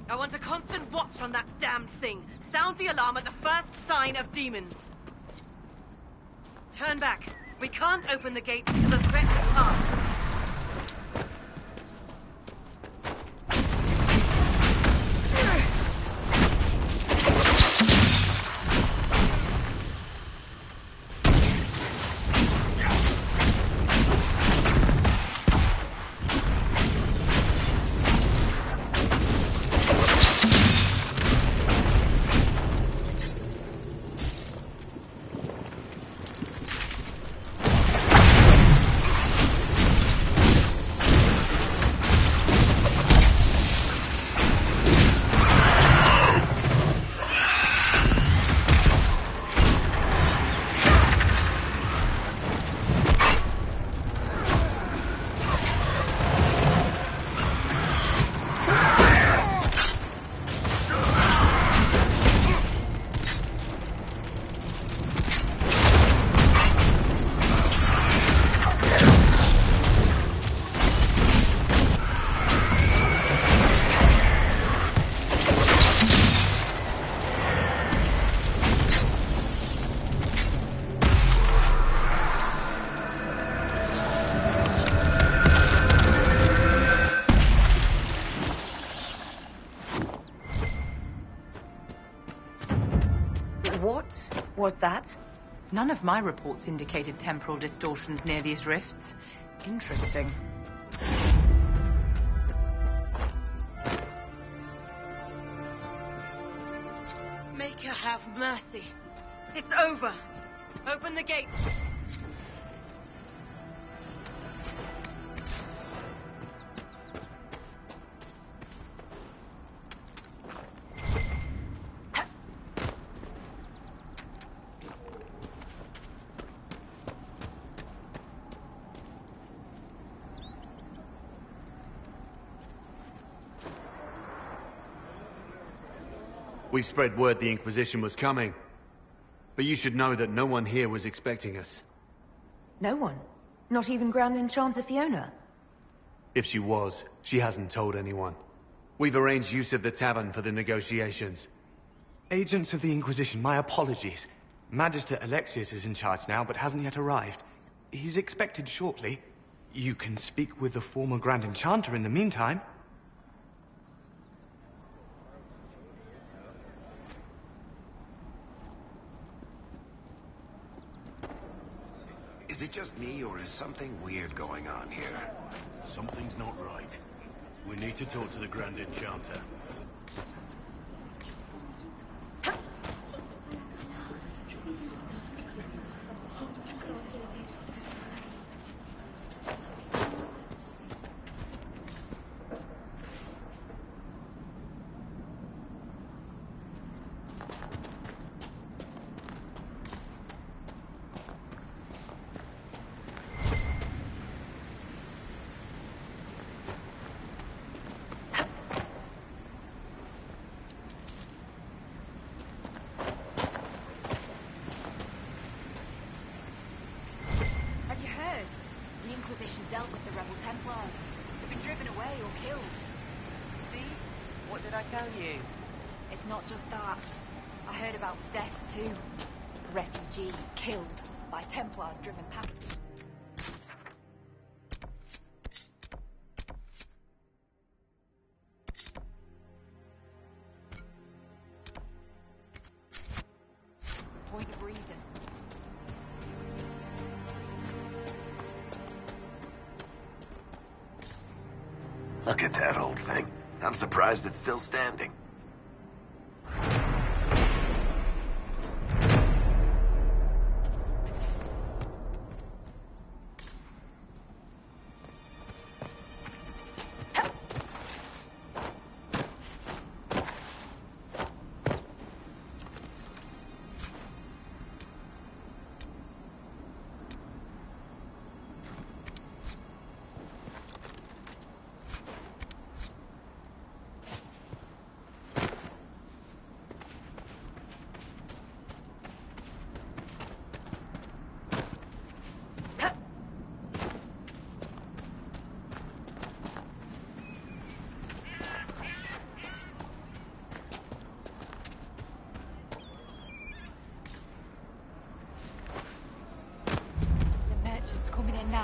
I want a constant watch on that damned thing. Sound the alarm at the first sign of demons. Turn back. We can't open the gates until the threat is past. Was that? None of my reports indicated temporal distortions near these rifts. Interesting. Make her have mercy. It's over. Open the gate. We spread word the Inquisition was coming. But you should know that no one here was expecting us. No one? Not even Grand Enchanter Fiona? If she was, she hasn't told anyone. We've arranged use of the tavern for the negotiations. Agents of the Inquisition, my apologies. Magister Alexius is in charge now, but hasn't yet arrived. He's expected shortly. You can speak with the former Grand Enchanter in the meantime. Is it just me, or is something weird going on here? Something's not right. We need to talk to the Grand Enchanter. Dealt with the rebel Templars. They've been driven away or killed. See? What did I tell you? It's not just that. I heard about deaths too. Refugees killed by Templars driven past. Point of reason. Look at that old thing. I'm surprised it's still standing.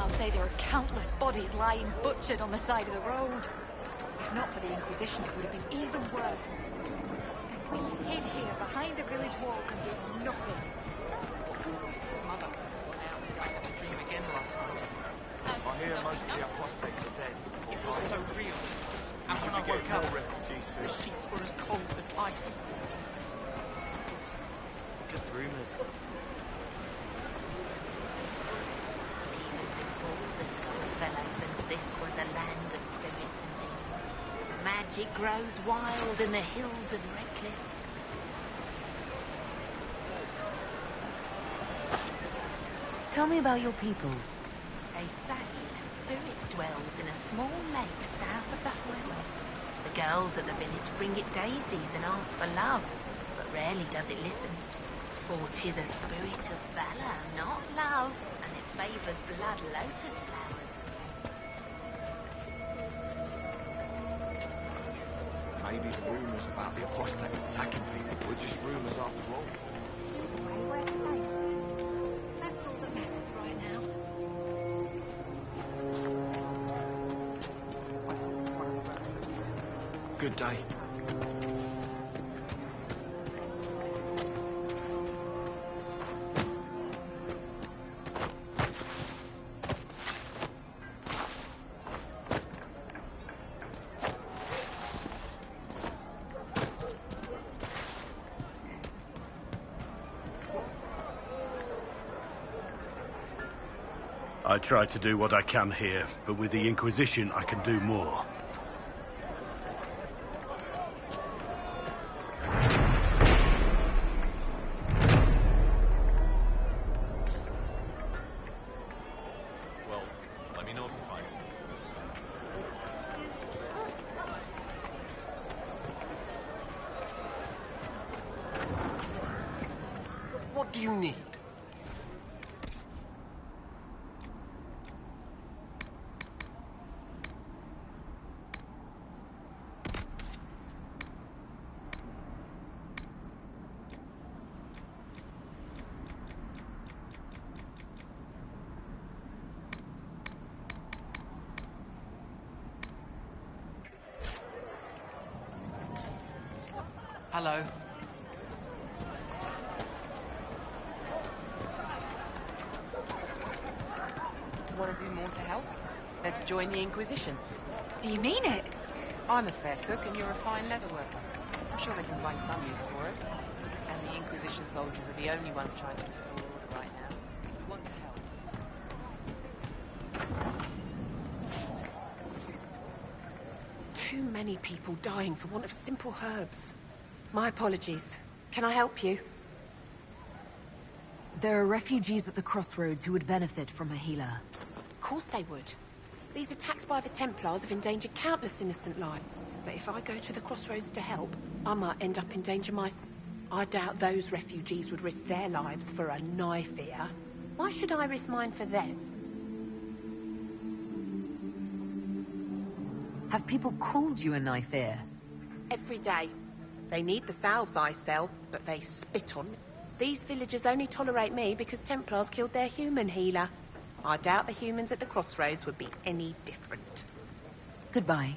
Templars say there are countless bodies lying butchered on the side of the road. If not for the Inquisition, it would have been even worse. We hid here behind the village walls and did nothing. Mother went out to die of a dream again last night. I hear most of the apostates are dead. It was so real. And when I woke up, the sheets were as cold as ice. Just rumours. This was a land of spirits and demons. Magic grows wild in the hills of Redcliffe. Tell me about your people. They say a spirit dwells in a small lake south of the highway. The girls at the village bring it daisies and ask for love, but rarely does it listen. For 'tis a spirit of valor, not love, and it favours blood lotus flowers. Maybe the rumours about the apostates attacking people were just rumours after all. We're safe. That's all that matters right now. Good day. I try to do what I can here, but with the Inquisition I can do more. Well, let me know if you find it. What do you need? Hello. Want to do more to help? Let's join the Inquisition. Do you mean it? I'm a fair cook and you're a fine leather worker. I'm sure they can find some use for us. And the Inquisition soldiers are the only ones trying to restore order right now. We want to help. Too many people dying for want of simple herbs. My apologies. Can I help you? There are refugees at the crossroads who would benefit from a healer. Of course they would. These attacks by the Templars have endangered countless innocent lives. But if I go to the crossroads to help, I might end up in danger myself. I doubt those refugees would risk their lives for a knife here. Why should I risk mine for them? Have people called you a knife ear? Every day. They need the salves I sell, but they spit on me. These villagers only tolerate me because Templars killed their human healer. I doubt the humans at the crossroads would be any different. Goodbye.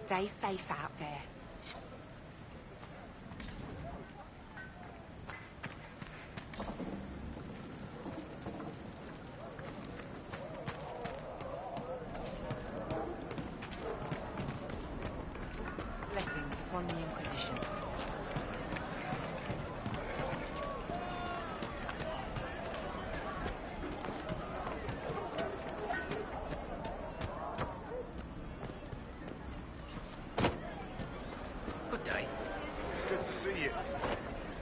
Stay safe out there. Blessings upon the Inquisition. Good day. It's good to see you.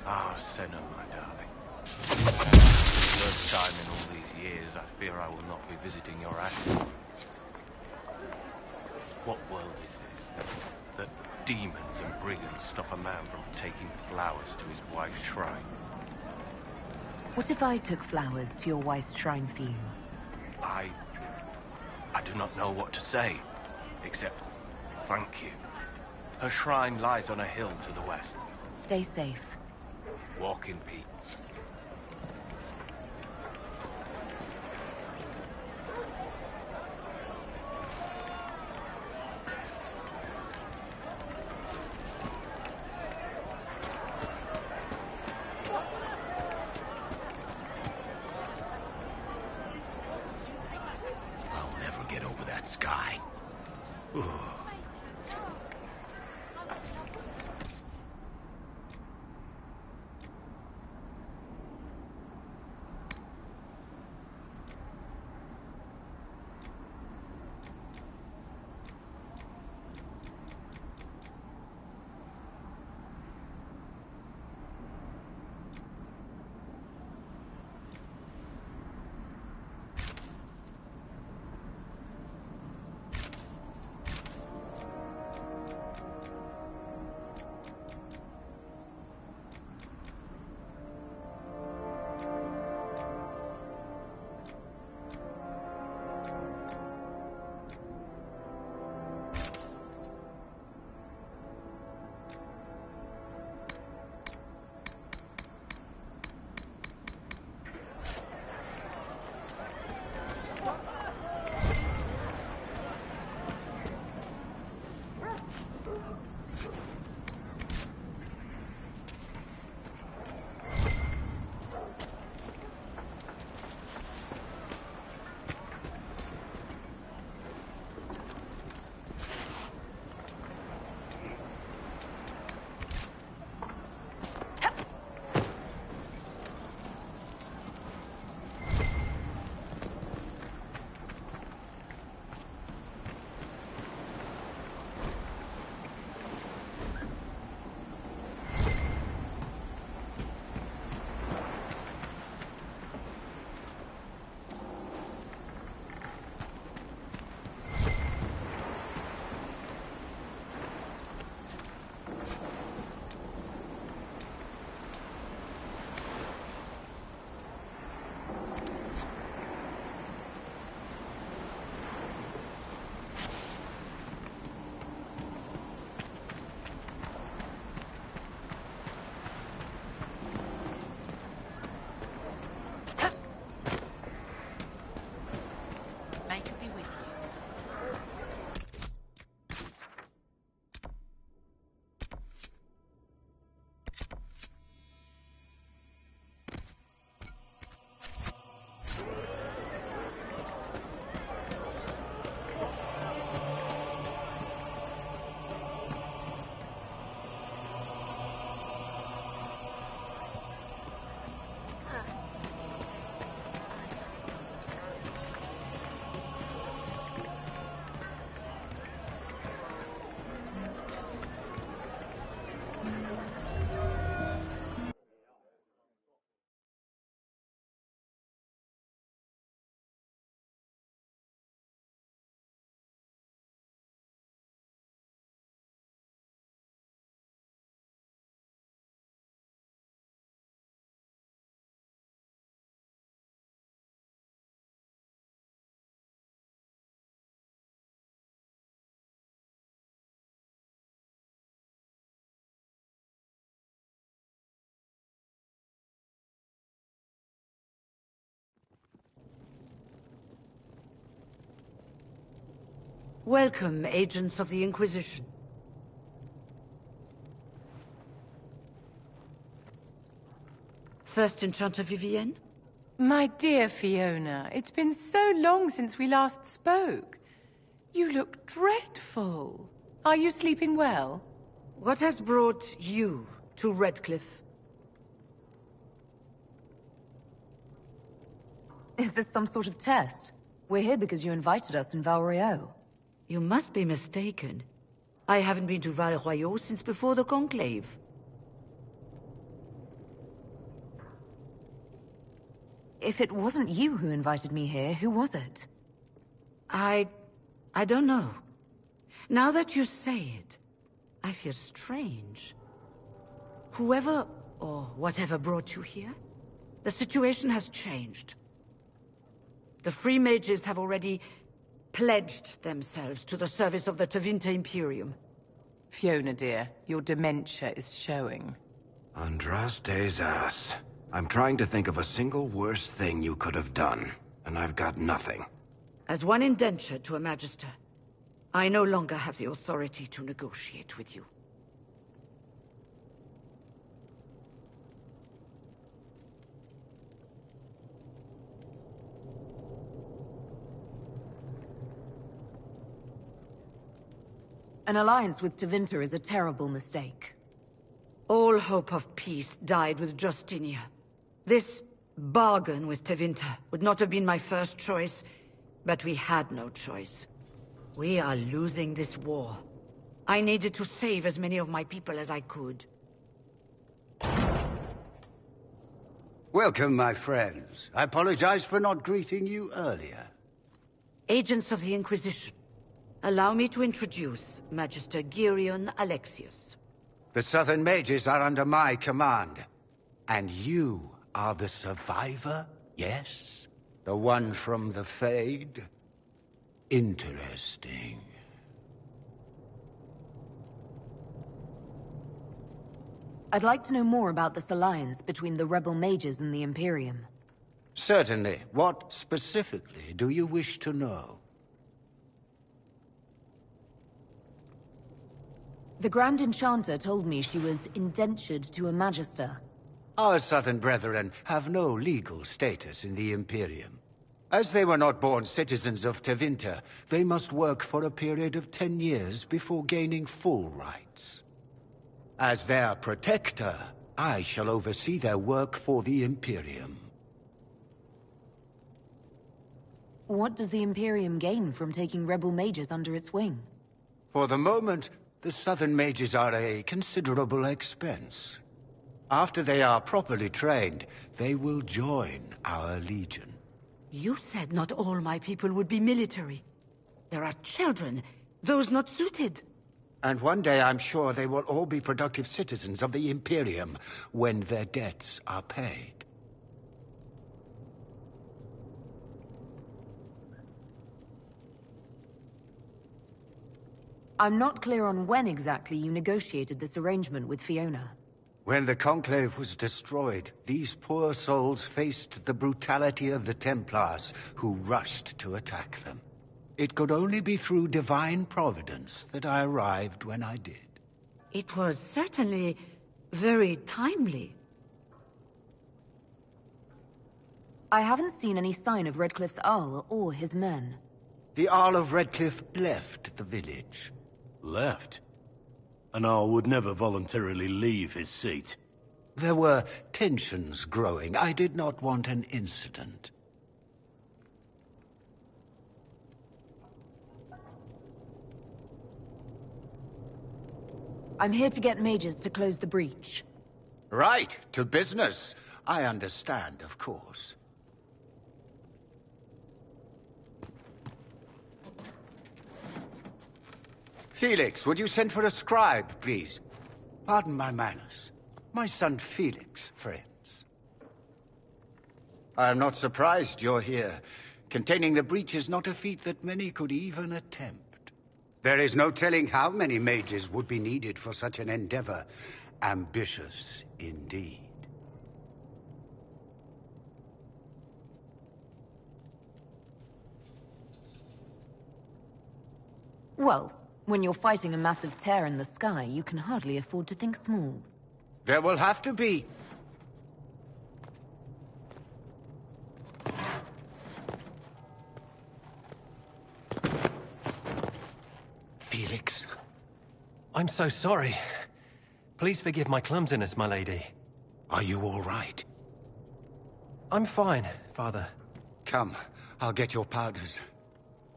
Ah, Senna, my darling. For the first time in all these years, I fear I will not be visiting your ashes. What world is this? That demons and brigands stop a man from taking flowers to his wife's shrine. What if I took flowers to your wife's shrine for you? I do not know what to say, except thank you. Her shrine lies on a hill to the west. Stay safe. Walk in peace. sky. Ooh. May it be with you. Welcome, agents of the Inquisition. First Enchanter Vivienne? My dear Fiona, it's been so long since we last spoke. You look dreadful. Are you sleeping well? What has brought you to Redcliffe? Is this some sort of test? We're here because you invited us in Val Royeaux. You must be mistaken. I haven't been to Val Royeaux since before the Conclave. If it wasn't you who invited me here, who was it? I don't know. Now that you say it, I feel strange. Whoever or whatever brought you here, the situation has changed. The Free Mages have already pledged themselves to the service of the Tevinter Imperium. Fiona, dear, your dementia is showing. Andraste's ass. I'm trying to think of a single worse thing you could have done, and I've got nothing. As one indentured to a Magister, I no longer have the authority to negotiate with you. An alliance with Tevinter is a terrible mistake. All hope of peace died with Justinia. This bargain with Tevinter would not have been my first choice, but we had no choice. We are losing this war. I needed to save as many of my people as I could. Welcome, my friends. I apologize for not greeting you earlier. Agents of the Inquisition, allow me to introduce Magister Girion Alexius. The Southern Mages are under my command. And you are the survivor, yes? The one from the Fade? Interesting. I'd like to know more about this alliance between the rebel mages and the Imperium. Certainly. What specifically do you wish to know? The Grand Enchanter told me she was indentured to a Magister. Our Southern brethren have no legal status in the Imperium. As they were not born citizens of Tevinter, they must work for a period of 10 years before gaining full rights. As their protector, I shall oversee their work for the Imperium. What does the Imperium gain from taking rebel mages under its wing? For the moment, the Southern Mages are a considerable expense. After they are properly trained, they will join our Legion. You said not all my people would be military. There are children, those not suited. And one day I'm sure they will all be productive citizens of the Imperium when their debts are paid. I'm not clear on when exactly you negotiated this arrangement with Fiona. When the Conclave was destroyed, these poor souls faced the brutality of the Templars, who rushed to attack them. It could only be through divine providence that I arrived when I did. It was certainly very timely. I haven't seen any sign of Redcliffe's Arl or his men. The Arl of Redcliffe left the village. Left? An Arl would never voluntarily leave his seat. There were tensions growing. I did not want an incident. I'm here to get mages to close the breach. Right, to business. I understand, of course. Felix, would you send for a scribe, please? Pardon my manners. My son Felix, friends. I am not surprised you're here. Containing the breach is not a feat that many could even attempt. There is no telling how many mages would be needed for such an endeavor. Ambitious, indeed. Well, when you're fighting a massive tear in the sky, you can hardly afford to think small. There will have to be. Felix. I'm so sorry. Please forgive my clumsiness, my lady. Are you all right? I'm fine, Father. Come, I'll get your powders.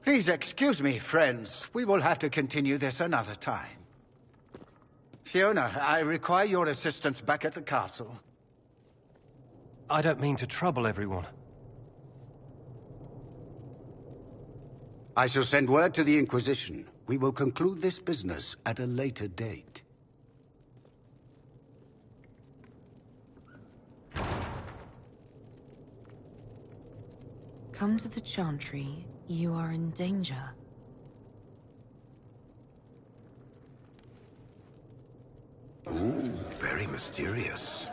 Please excuse me, friends. We will have to continue this another time. Fiona, I require your assistance back at the castle. I don't mean to trouble everyone. I shall send word to the Inquisition. We will conclude this business at a later date. Come to the Chantry. You are in danger. Ooh, very mysterious.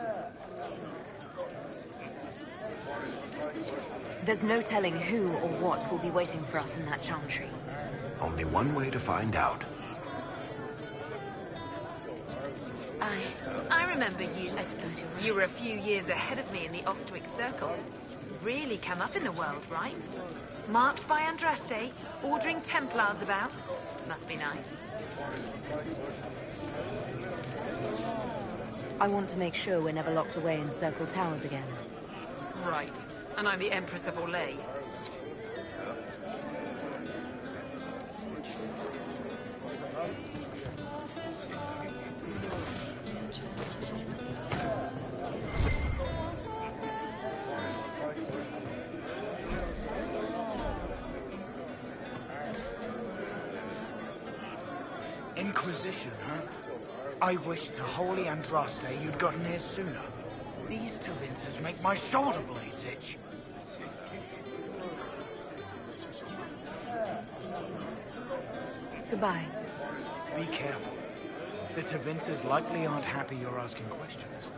There's no telling who or what will be waiting for us in that Chantry. Only one way to find out. I remember you. I suppose you're right. You were a few years ahead of me in the Ostwick Circle. Really come up in the world, right? Marked by Andraste, ordering Templars about. Must be nice. I want to make sure we're never locked away in Circle Towers again. Right. And I'm the Empress of Orlais. Inquisition, huh? I wish to holy Andraste you'd gotten here sooner. These Tevinters make my shoulder blades itch. Goodbye. Be careful. The Tevinters likely aren't happy you're asking questions.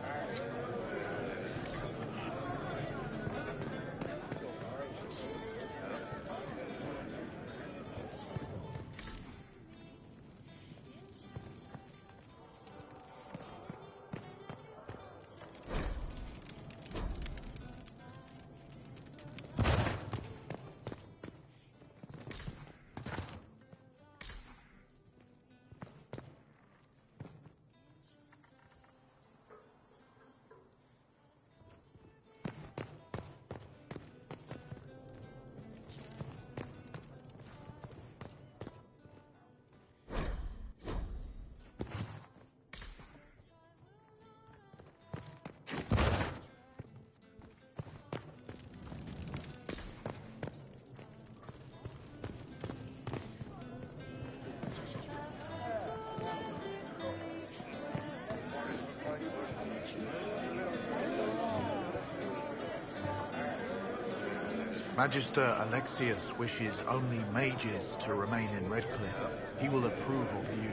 Magister Alexius wishes only mages to remain in Redcliffe. He will approve of you.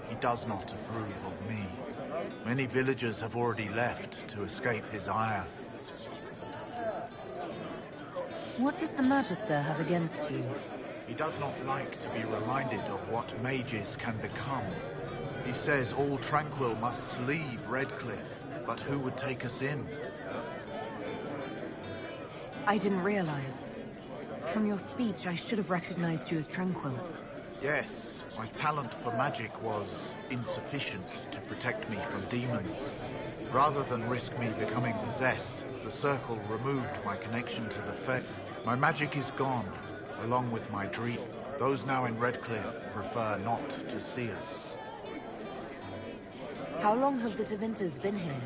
He does not approve of me. Many villagers have already left to escape his ire. What does the Magister have against you? He does not like to be reminded of what mages can become. He says all tranquil must leave Redcliffe, but who would take us in? I didn't realize. From your speech, I should have recognized you as Tranquil. Yes, my talent for magic was insufficient to protect me from demons. Rather than risk me becoming possessed, the Circle removed my connection to the Fae. My magic is gone, along with my dream. Those now in Redcliffe prefer not to see us. How long have the Tevinters been here?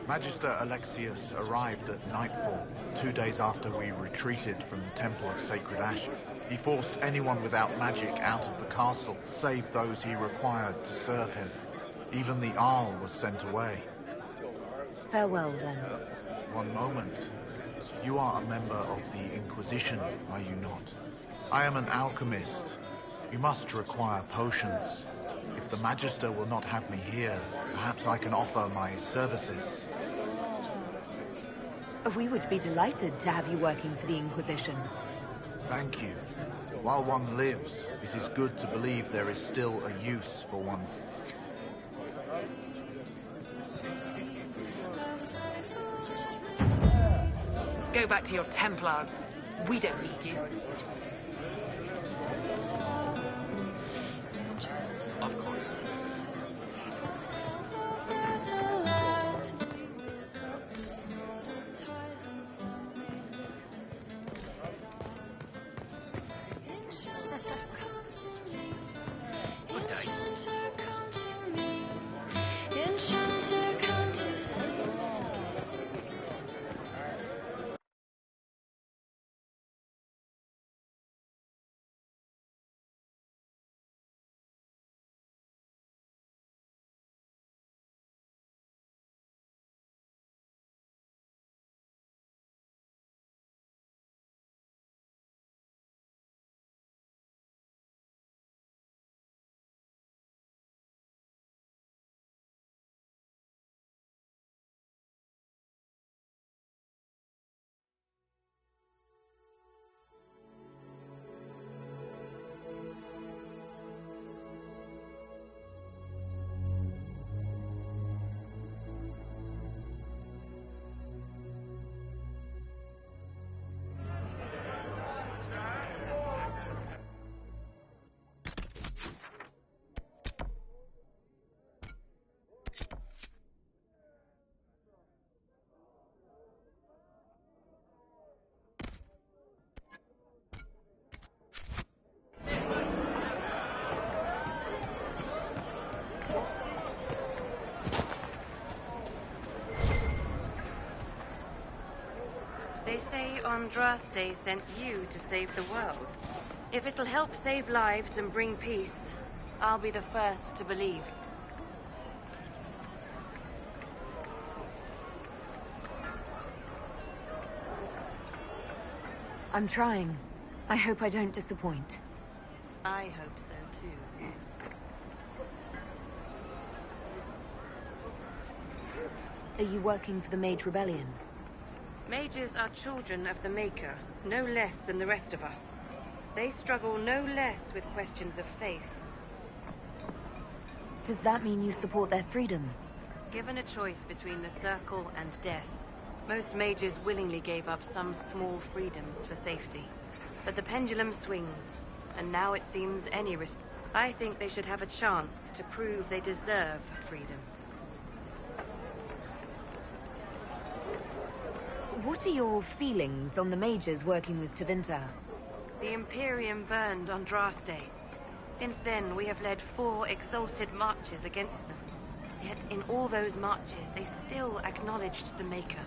Magister Alexius arrived at nightfall, 2 days after we retreated from the Temple of Sacred Ash. He forced anyone without magic out of the castle, save those he required to serve him. Even the Arl was sent away. Farewell, then. One moment. You are a member of the Inquisition, are you not? I am an alchemist. You must require potions. If the Magister will not have me here, perhaps I can offer my services. We would be delighted to have you working for the Inquisition. Thank you. While one lives, it is good to believe there is still a use for one's... Go back to your Templars. We don't need you. Of course. Andraste sent you to save the world. If it'll help save lives and bring peace, I'll be the first to believe. I'm trying. I hope I don't disappoint. I hope so, too. Are you working for the Mage Rebellion? Mages are children of the Maker, no less than the rest of us. They struggle no less with questions of faith. Does that mean you support their freedom? Given a choice between the Circle and death, most mages willingly gave up some small freedoms for safety. But the pendulum swings, and now it seems any risk. I think they should have a chance to prove they deserve freedom. What are your feelings on the mages working with Tevinter? The Imperium burned Andraste. Since then, we have led 4 exalted marches against them. Yet in all those marches, they still acknowledged the Maker.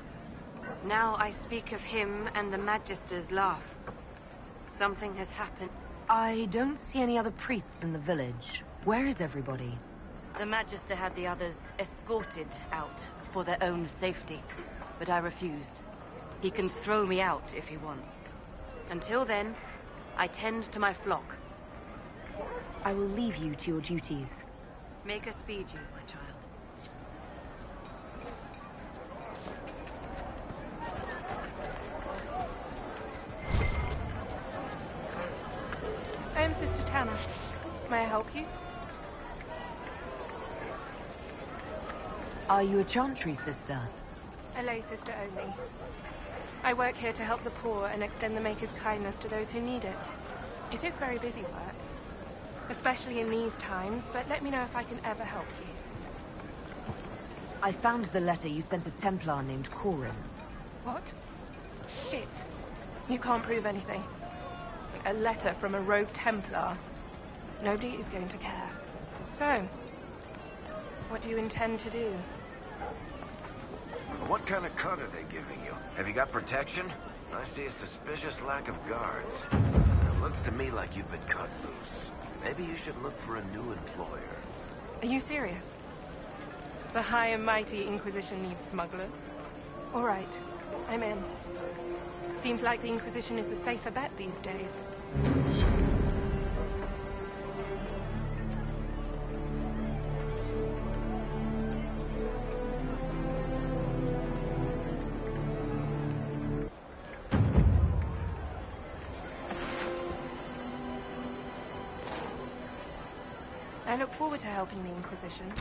Now I speak of him and the Magisters laugh. Something has happened. I don't see any other priests in the village. Where is everybody? The Magister had the others escorted out for their own safety, but I refused. He can throw me out if he wants. Until then, I tend to my flock. I will leave you to your duties. Make us speed you, my child. I am Sister Tanner. May I help you? Are you a Chantry sister? A lay sister only. I work here to help the poor and extend the Maker's kindness to those who need it. It is very busy work, especially in these times, but let me know if I can ever help you. I found the letter you sent a Templar named Corin. What? Shit. You can't prove anything. A letter from a rogue Templar. Nobody is going to care. So, what do you intend to do? What kind of cut are they giving you? Have you got protection? I see a suspicious lack of guards. It looks to me like you've been cut loose. Maybe you should look for a new employer. Are you serious? The high and mighty Inquisition needs smugglers? All right, I'm in. Seems like the Inquisition is the safer bet these days. I look forward to helping the Inquisition.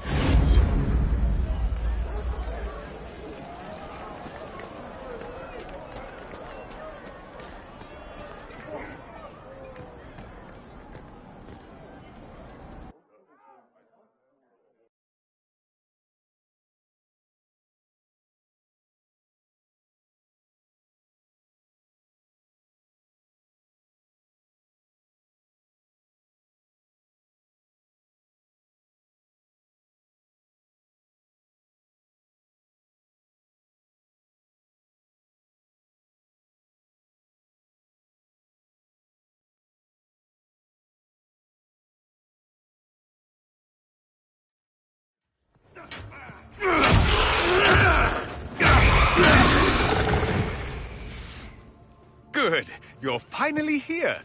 Good. You're finally here.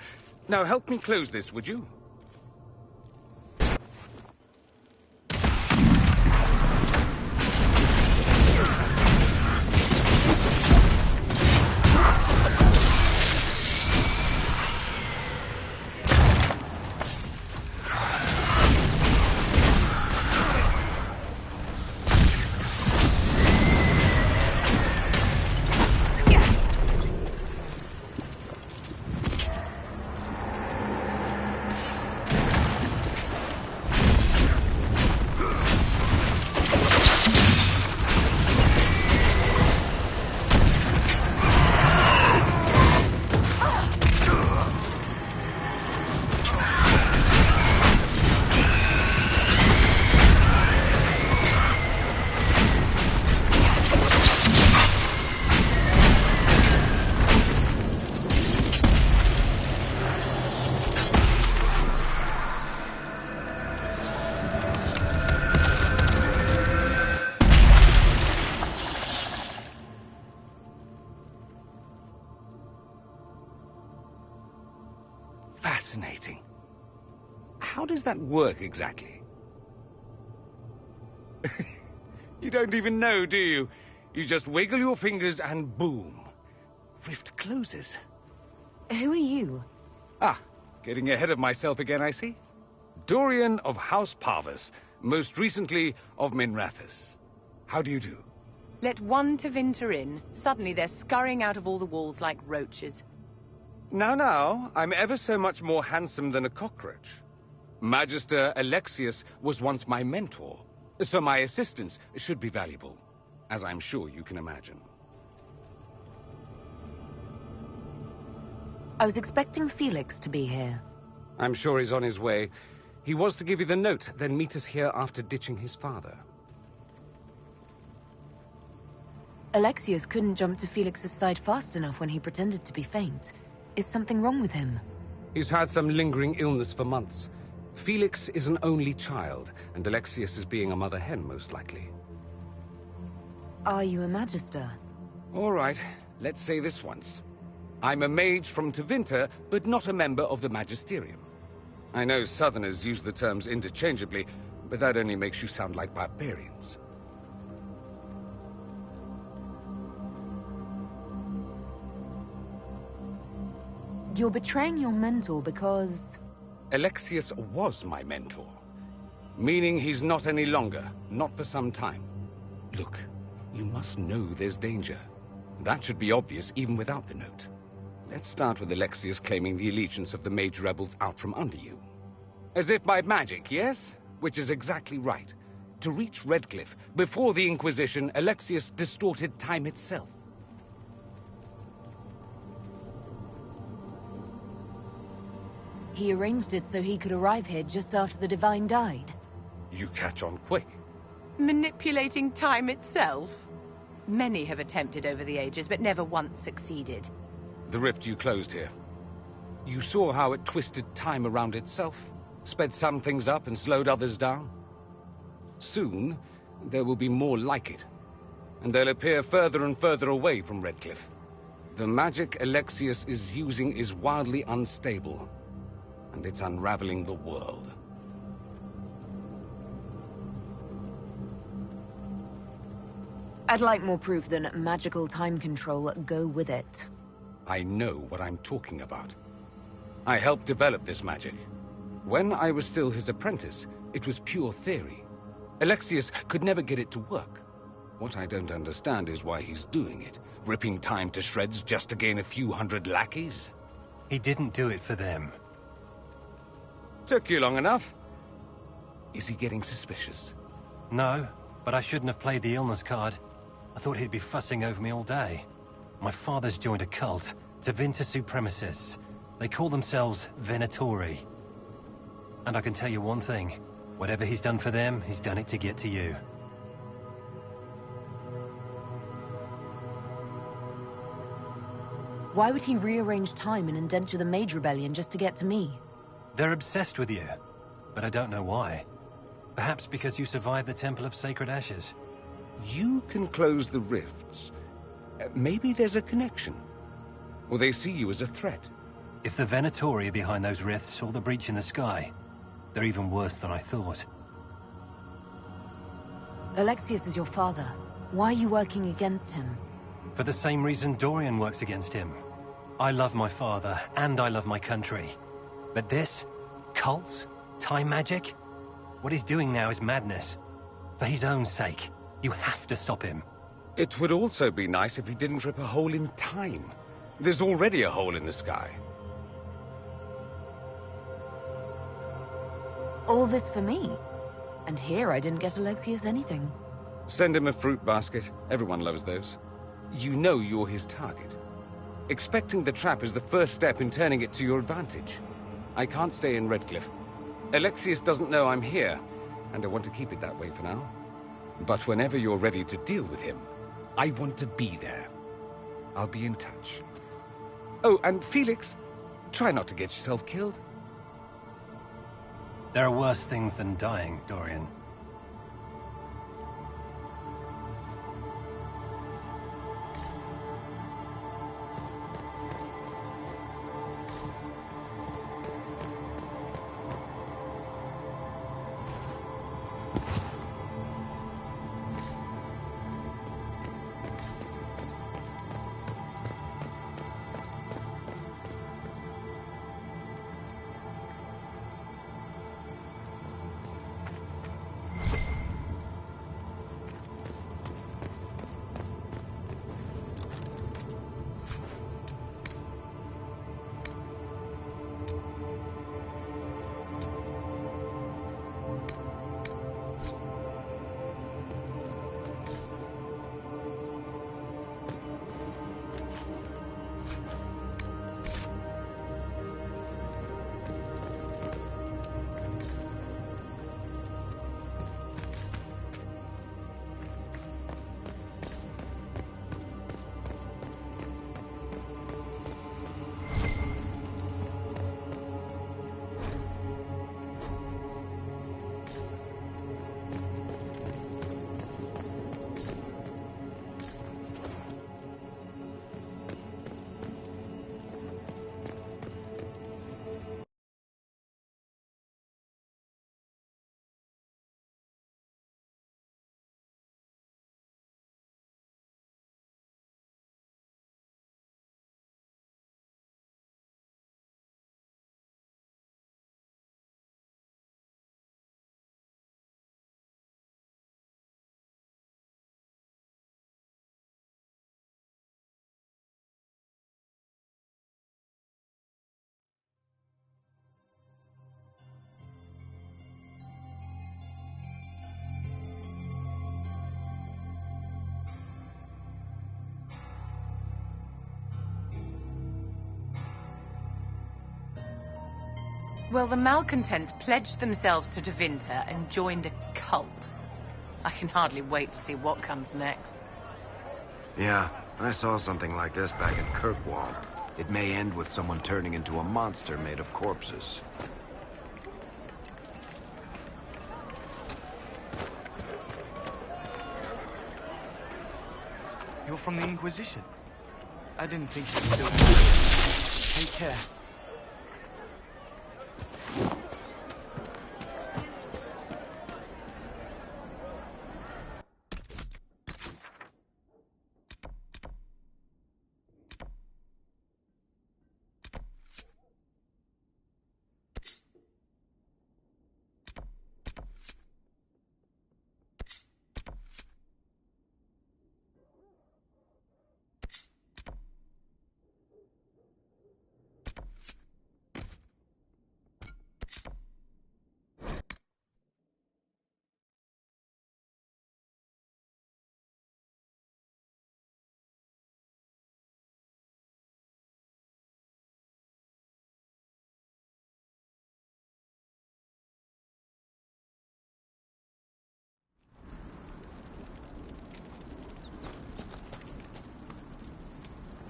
Now help me close this, would you? Fascinating. How does that work exactly? You don't even know, do you? You just wiggle your fingers and boom. Rift closes. Who are you? Ah, getting ahead of myself again, I see. Dorian of House Parvus, most recently of Minrathous. How do you do? Let one Tevinter in. Suddenly they're scurrying out of all the walls like roaches. Now, I'm ever so much more handsome than a cockroach. Magister Alexius was once my mentor, so my assistance should be valuable, as I'm sure you can imagine. I was expecting Felix to be here. I'm sure he's on his way. He was to give you the note, then meet us here after ditching his father. Alexius couldn't jump to Felix's side fast enough when he pretended to be faint. Is something wrong with him? He's had some lingering illness for months. Felix is an only child, and Alexius is being a mother hen, most likely. Are you a Magister? All right, let's say this once. I'm a mage from Tevinter, but not a member of the Magisterium. I know Southerners use the terms interchangeably, but that only makes you sound like barbarians. You're betraying your mentor because... Alexius was my mentor. Meaning he's not any longer, not for some time. Look, you must know there's danger. That should be obvious even without the note. Let's start with Alexius claiming the allegiance of the mage rebels out from under you. As if by magic, yes? Which is exactly right. To reach Redcliffe, before the Inquisition, Alexius distorted time itself. He arranged it so he could arrive here just after the Divine died. You catch on quick. Manipulating time itself? Many have attempted over the ages, but never once succeeded. The rift you closed here. You saw how it twisted time around itself, sped some things up and slowed others down. Soon, there will be more like it, and they'll appear further and further away from Redcliffe. The magic Alexius is using is wildly unstable, and it's unraveling the world. I'd like more proof than magical time control. Go with it. I know what I'm talking about. I helped develop this magic. When I was still his apprentice, it was pure theory. Alexius could never get it to work. What I don't understand is why he's doing it, ripping time to shreds just to gain a few hundred lackeys. He didn't do it for them. Took you long enough. Is he getting suspicious? No, but I shouldn't have played the illness card. I thought he'd be fussing over me all day. My father's joined a cult, Tevinter Supremacists. They call themselves Venatori. And I can tell you one thing. Whatever he's done for them, he's done it to get to you. Why would he rearrange time and indenture the Mage Rebellion just to get to me? They're obsessed with you, but I don't know why. Perhaps because you survived the Temple of Sacred Ashes. You can close the rifts. Maybe there's a connection. Or they see you as a threat. If the Venatori are behind those rifts or the breach in the sky, they're even worse than I thought. Alexius is your father. Why are you working against him? For the same reason Dorian works against him. I love my father, and I love my country. But this? Cults? Time magic? What he's doing now is madness. For his own sake, you have to stop him. It would also be nice if he didn't rip a hole in time. There's already a hole in the sky. All this for me. And here I didn't get Alexius anything. Send him a fruit basket. Everyone loves those. You know you're his target. Expecting the trap is the first step in turning it to your advantage. I can't stay in Redcliffe. Alexius doesn't know I'm here, and I want to keep it that way for now. But whenever you're ready to deal with him, I want to be there. I'll be in touch. Oh, and Felix, try not to get yourself killed. There are worse things than dying, Dorian. Well, the malcontents pledged themselves to Tevinter and joined a cult. I can hardly wait to see what comes next. Yeah, I saw something like this back in Kirkwall. It may end with someone turning into a monster made of corpses. You're from the Inquisition. I didn't think you'd still be here. Take care.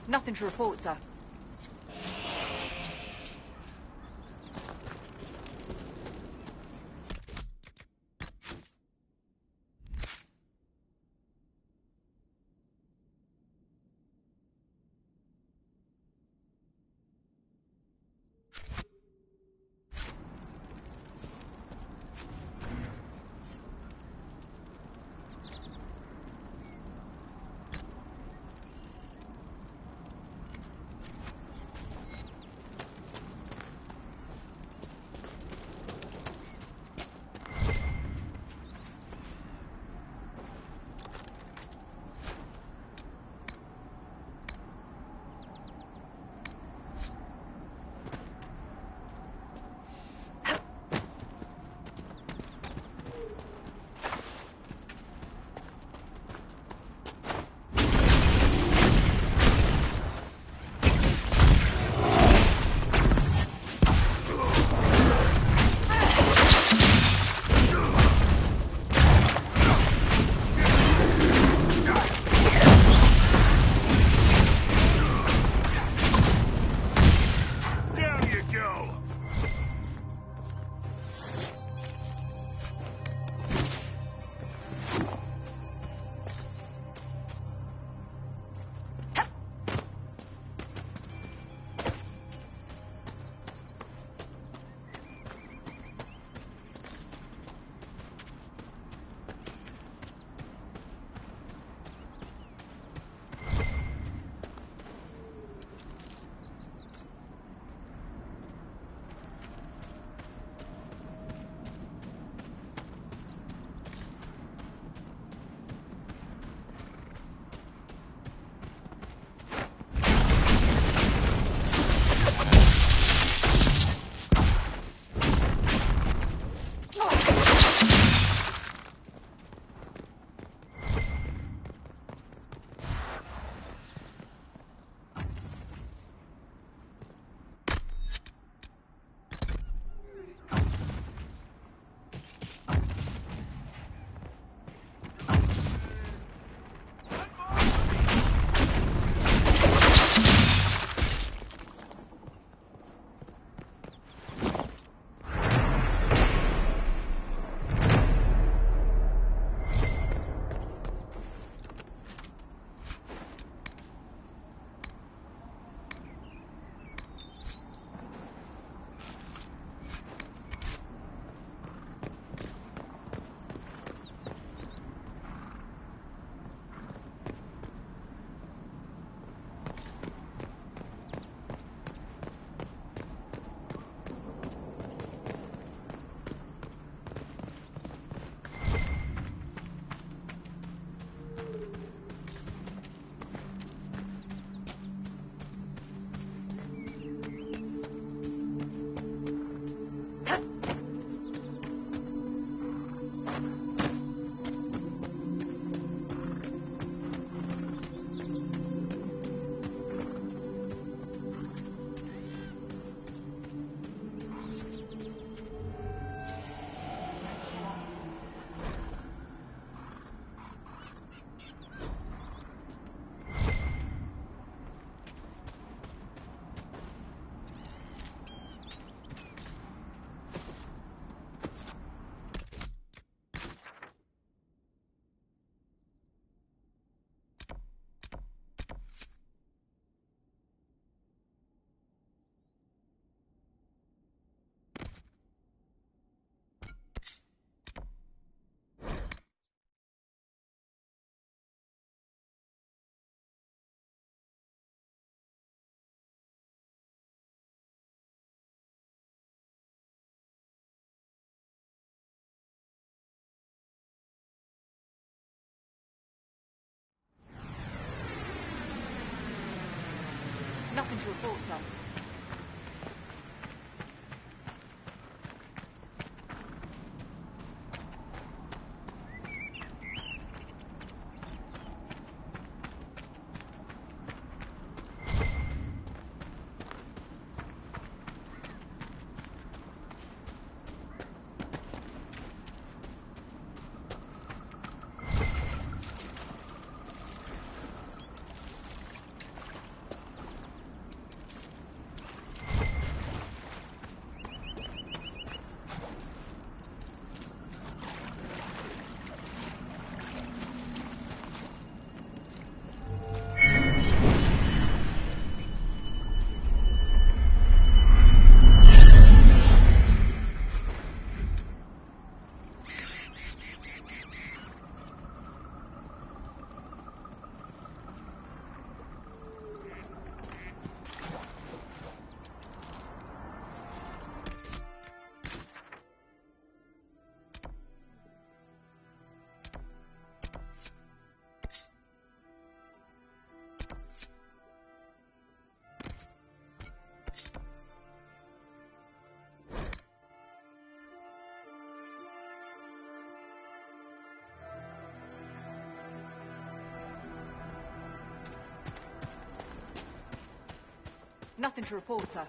Nothing to report, sir. Nothing to report, sir. Nothing to report, sir.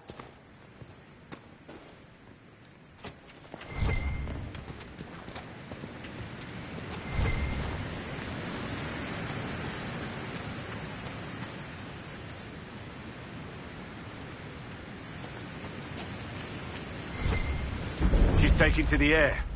She's taken to the air.